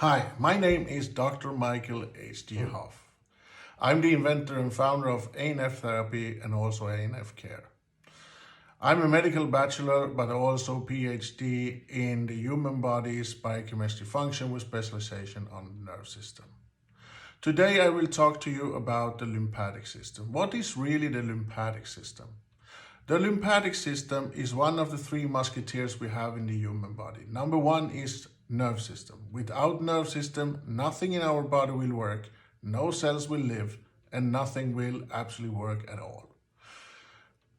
Hi, my name is Dr. Michael H.G. Hoff. I'm the inventor and founder of ANF Therapy and also ANF Care. I'm a medical bachelor, but also PhD in the human body's biochemistry function with specialization on the nerve system. Today I will talk to you about the lymphatic system. What is really the lymphatic system? The lymphatic system is one of the three musketeers we have in the human body. Number one is nerve system. Without nerve system, nothing in our body will work, no cells will live, and nothing will actually work at all.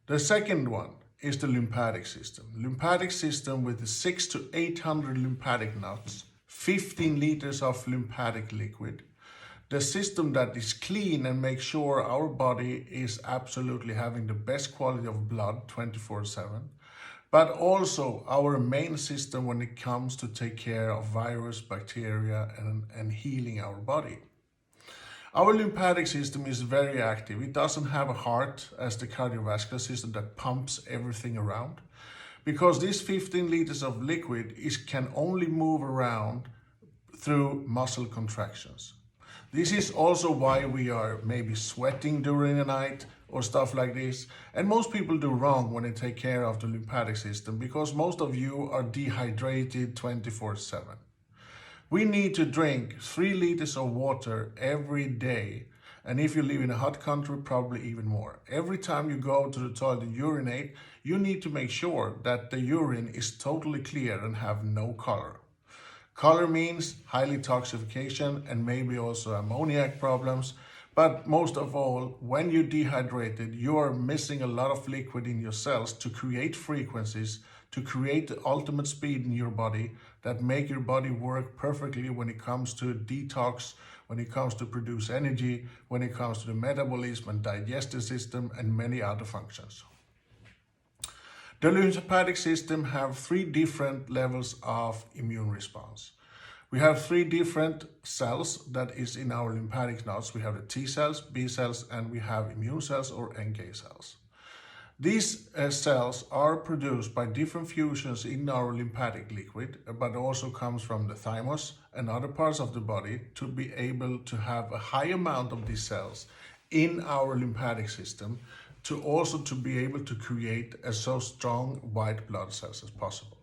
The second one is the lymphatic system. Lymphatic system with the 600 to 800 lymphatic knots, 15 liters of lymphatic liquid. The system that is clean and makes sure our body is absolutely having the best quality of blood 24/7. But also our main system when it comes to take care of virus, bacteria, and healing our body. Our lymphatic system is very active. It doesn't have a heart as the cardiovascular system that pumps everything around. Because these 15 liters of liquid can only move around through muscle contractions. This is also why we are maybe sweating during the night or stuff like this. And most people do wrong when they take care of the lymphatic system because most of you are dehydrated 24/7. We need to drink 3 liters of water every day. And if you live in a hot country, probably even more. Every time you go to the toilet and urinate, you need to make sure that the urine is totally clear and have no color. Color means highly toxification and maybe also ammoniac problems. But most of all, when you're dehydrated, you are missing a lot of liquid in your cells to create frequencies, to create the ultimate speed in your body that make your body work perfectly when it comes to detox, when it comes to produce energy, when it comes to the metabolism and digestive system and many other functions. The lymphatic system have 3 different levels of immune response. We have 3 different cells that is in our lymphatic knots. We have the T cells, B cells, and we have immune cells or NK cells. These cells are produced by different fusions in our lymphatic liquid, but also comes from the thymus and other parts of the body to be able to have a high amount of these cells in our lymphatic system to also to be able to create a so strong white blood cells as possible.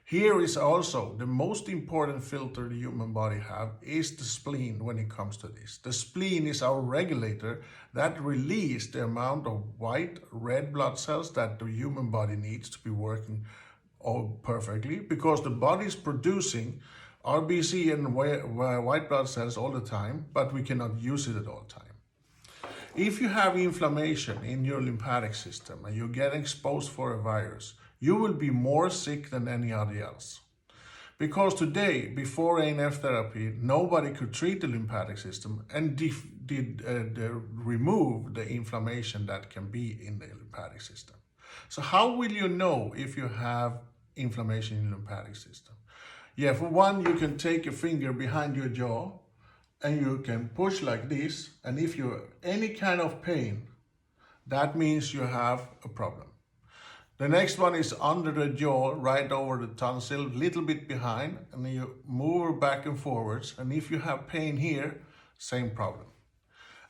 Here is also the most important filter the human body have is the spleen when it comes to this. The spleen is our regulator that releases the amount of white, red blood cells that the human body needs to be working all perfectly because the body is producing RBC and white blood cells all the time, but we cannot use it at all time. If you have inflammation in your lymphatic system and you get exposed for a virus, you will be more sick than any other else. Because today, before ANF therapy, nobody could treat the lymphatic system and remove the inflammation that can be in the lymphatic system. So how will you know if you have inflammation in the lymphatic system? Yeah, for one, you can take your finger behind your jaw and you can push like this, and if you have any kind of pain, that means you have a problem. The next one is under the jaw, right over the tonsil, little bit behind, and then you move back and forwards, and if you have pain here, same problem.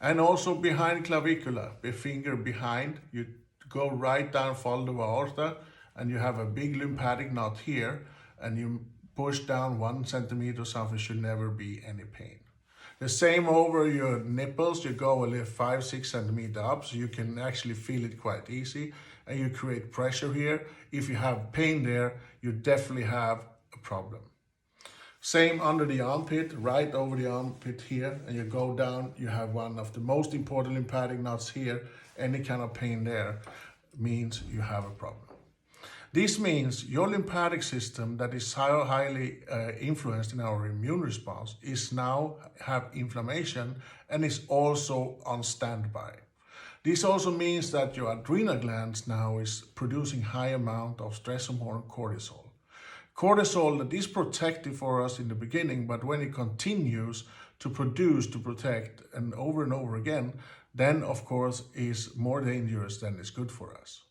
And also behind clavicula, the finger behind, you go right down, follow the aorta, and you have a big lymphatic knot here, and you push down 1 centimeter or something, should never be any pain. The same over your nipples, you go a little 5-6 centimeters up, so you can actually feel it quite easy, and you create pressure here. If you have pain there, you definitely have a problem. Same under the armpit, right over the armpit here, and you go down, you have one of the most important lymphatic knots here. Any kind of pain there means you have a problem. This means your lymphatic system that is highly influenced in our immune response is now have inflammation and is also on standby. This also means that your adrenal glands now is producing high amount of stress hormone cortisol. Cortisol that is protective for us in the beginning, but when it continues to produce, to protect and over again, then of course is more dangerous than is good for us.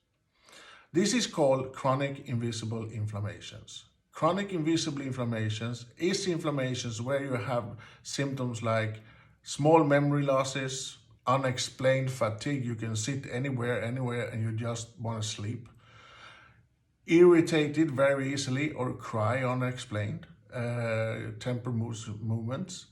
This is called chronic invisible inflammations. Chronic invisible inflammations is inflammations where you have symptoms like small memory losses, unexplained fatigue, you can sit anywhere, and you just want to sleep. Irritated very easily or cry unexplained, temper movements.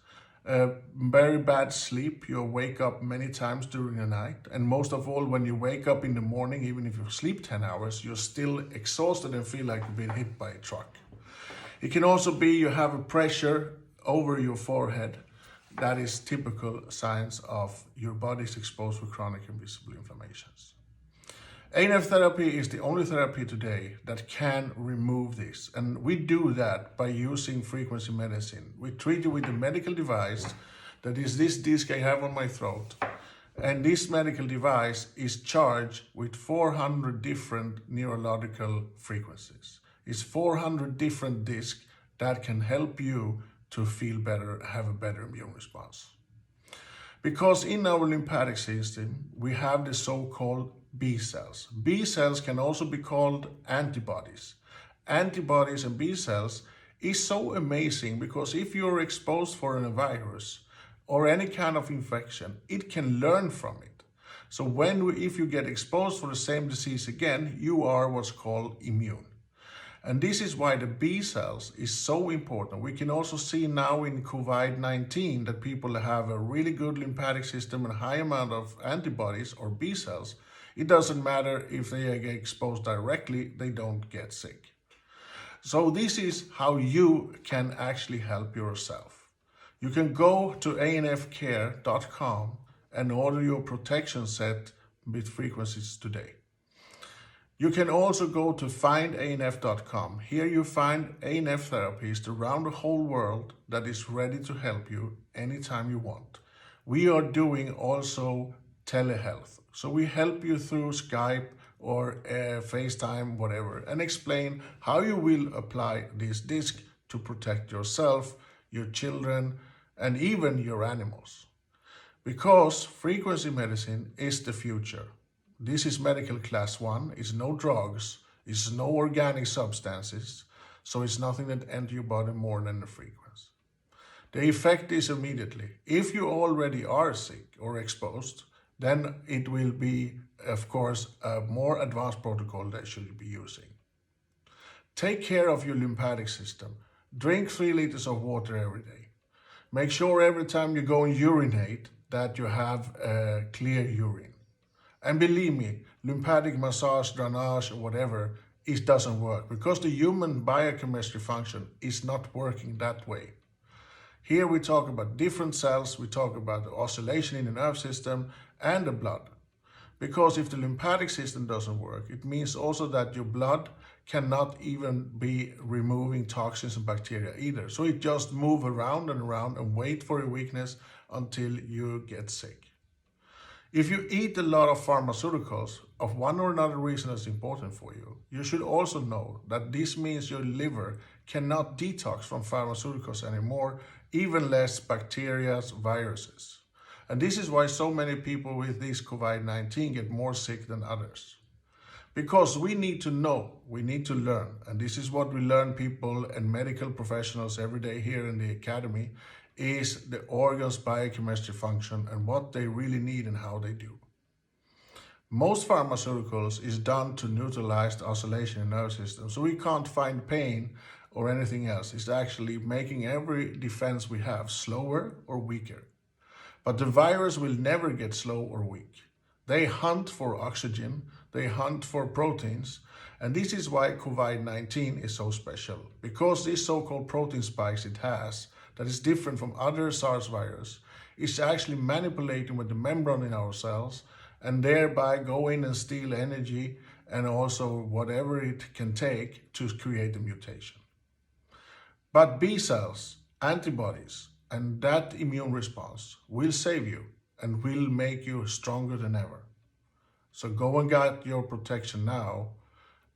Very bad sleep, you wake up many times during the night, and most of all when you wake up in the morning, even if you sleep 10 hours, you're still exhausted and feel like you've been hit by a truck. It can also be you have a pressure over your forehead. That is typical signs of your body's exposed to chronic invisible inflammations. ANF therapy is the only therapy today that can remove this, and we do that by using frequency medicine. We treat you with a medical device that is this disc I have on my throat, and this medical device is charged with 400 different neurological frequencies. It's 400 different discs that can help you to feel better, have a better immune response. Because in our lymphatic system, we have the so-called B cells. B cells can also be called antibodies. Antibodies and B cells is so amazing because if you're exposed for a virus or any kind of infection, it can learn from it. So if you get exposed for the same disease again, you are what's called immune. And this is why the B cells is so important. We can also see now in COVID-19 that people have a really good lymphatic system and a high amount of antibodies or B cells. It doesn't matter if they get exposed directly, they don't get sick. So this is how you can actually help yourself. You can go to anfcare.com and order your protection set with frequencies today. You can also go to findanf.com. Here you find ANF therapists around the whole world that is ready to help you anytime you want. We are doing also telehealth. So we help you through Skype or FaceTime, whatever, and explain how you will apply this disc to protect yourself, your children, and even your animals. Because frequency medicine is the future. This is medical class 1, it's no drugs, it's no organic substances, so it's nothing that enters your body more than the frequency. The effect is immediately. If you already are sick or exposed, then it will be, of course, a more advanced protocol that you should be using. Take care of your lymphatic system. Drink 3 liters of water every day. Make sure every time you go and urinate that you have clear urine. And believe me, lymphatic massage, drainage, or whatever, it doesn't work because the human biochemistry function is not working that way. Here we talk about different cells, we talk about the oscillation in the nerve system and the blood. Because if the lymphatic system doesn't work, it means also that your blood cannot even be removing toxins and bacteria either. So it just moves around and wait for a weakness until you get sick. If you eat a lot of pharmaceuticals, of one or another reason that's important for you, you should also know that this means your liver cannot detox from pharmaceuticals anymore, even less bacteria, viruses. And this is why so many people with this COVID-19 get more sick than others. Because we need to know, we need to learn, and this is what we learn people and medical professionals every day here in the academy, is the organs' biochemistry function and what they really need and how they do. Most pharmaceuticals is done to neutralize the oscillation in the nerve system, so we can't find pain or anything else. It's actually making every defense we have slower or weaker. But the virus will never get slow or weak. They hunt for oxygen, they hunt for proteins, and this is why COVID-19 is so special, because these so-called protein spikes it has, that is different from other SARS virus, is actually manipulating with the membrane in our cells and thereby go in and steal energy and also whatever it can take to create a mutation. But B cells, antibodies, and that immune response will save you and will make you stronger than ever. So go and get your protection now.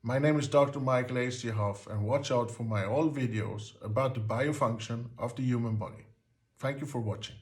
My name is Dr. Michael H.J. Hoff, and watch out for my old videos about the biofunction of the human body. Thank you for watching.